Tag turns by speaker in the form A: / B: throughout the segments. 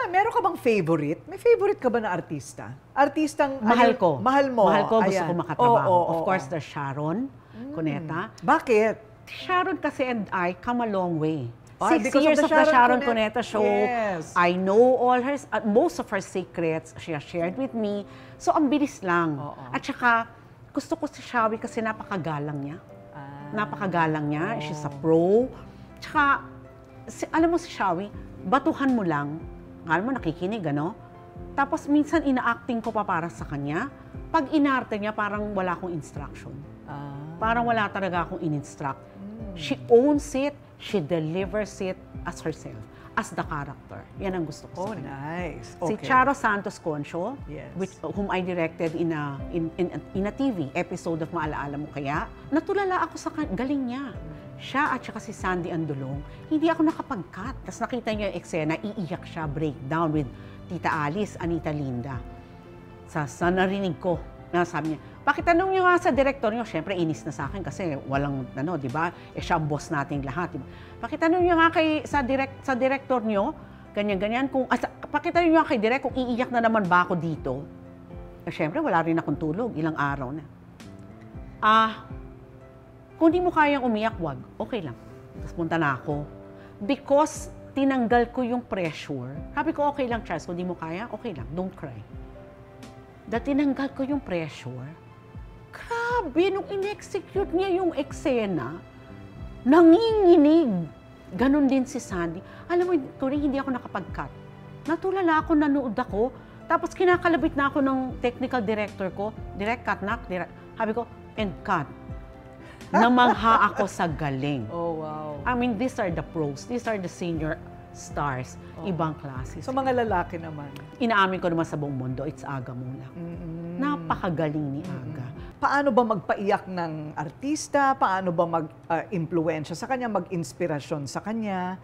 A: meron ka bang favorite? May favorite ka ba na artista? Artistang
B: Mahal ko.
A: Mahal mo.
B: Mahal ko, gusto
A: Ayan.
B: ko makatrabaho.
A: Oo,
B: Of
A: oo,
B: course,
A: oo.
B: there's Sharon Cuneta.
A: Bakit?
B: Sharon kasi and I come a long way.
A: Ah,
B: 6
A: because
B: years of the Sharon
A: Cuneta
B: Cuneta show.
A: Yes.
B: I know all her, most of her secrets. She has shared with me. So, ang bilis lang.
A: Oo.
B: At saka, gusto ko si Shawi kasi napakagalang niya. Napakagalang niya. She's a pro. Tsaka, alam mo si Shawi, batuhan mo lang. Alam mo, nakikinig, ano? Tapos, minsan, ina-acting ko pa para sa kanya. Pag inarte niya, parang wala akong instruction. Parang wala talaga akong in-instruct. She owns it. She delivers it as herself, as the character. Yan ang gusto ko sa kanya.
A: Nice.
B: Si
A: Okay.
B: Charo Santos Concho,
A: Yes.
B: whom I directed in a TV episode of Maalaala Mo Kaya, natulala ako sa galing niya. Siya at saka si Sandy Andulong, hindi ako nakapag-cut. Tapos nakita niyo yung eksena, iiyak siya, breakdown with Tita Alice, Anita Linda. Sa narinig ko, sabi niya, pakitanong niyo nga sa direktor niyo, syempre inis na sa akin kasi walang, di ba, siya ang boss nating lahat, di ba? Pakitanong niyo nga sa direktor niyo, ganyan-ganyan, pakitanong niyo nga kay direct kung iiyak na naman ba ako dito. Syempre, wala rin akong tulog, ilang araw na. Kung di mo kayang umiyak, wag, okay lang. Tapos punta na ako. Because tinanggal ko yung pressure, sabi ko, okay lang, Charles, kung di mo kaya, okay lang, don't cry. Dahil tinanggal ko yung pressure, grabe, nung in-execute niya yung eksena, nanginginig. Ganon din si Sandy. Alam mo, tuloy, hindi ako nakapag-cut. Natulala ako, nanood ako, tapos kinakalabit na ako ng technical director ko, direct cut na, sabi ko, and cut. Namangha ako sa galing.
A: Oh, wow.
B: I mean, these are the pros, these are the senior stars, ibang klase.
A: So, mga lalaki naman.
B: Inaamin ko naman sa buong mundo, it's Aga Mulak. Napakagaling ni Aga.
A: Paano ba magpaiyak ng artista? Paano ba mag-impluensya sa kanya, mag-inspirasyon sa kanya?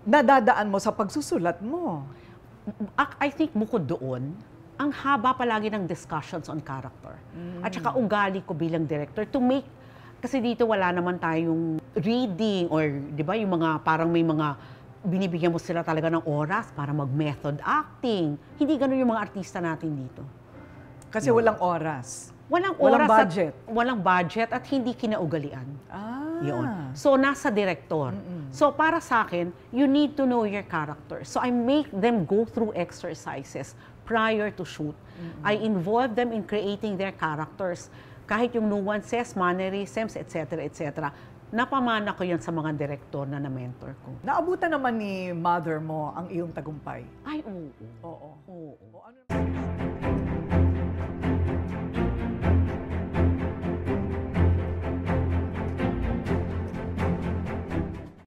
A: Nadadaan mo sa pagsusulat mo.
B: I think bukod doon, ang haba palagi ng discussions on character. At saka ugali ko bilang director to make, kasi dito wala naman tayong reading or, di ba, yung mga, parang may mga, binibigyan mo sila talaga ng oras para mag-method acting. Hindi ganun yung mga artista natin dito.
A: Kasi walang oras.
B: Walang
A: Walang
B: oras
A: budget.
B: Walang budget at hindi kinaugalian. Yun. So, nasa direktor. So, para sa akin, you need to know your character. So, I make them go through exercises prior to shoot. I involve them in creating their characters. Kahit yung nuances, mannerisms, etc., etc., napamana ko yan sa mga direktor na na-mentor ko.
A: Naabutan naman ni mother mo ang iyong tagumpay?
B: Ay, oo.
A: Oo.
B: Oo.
A: O, ano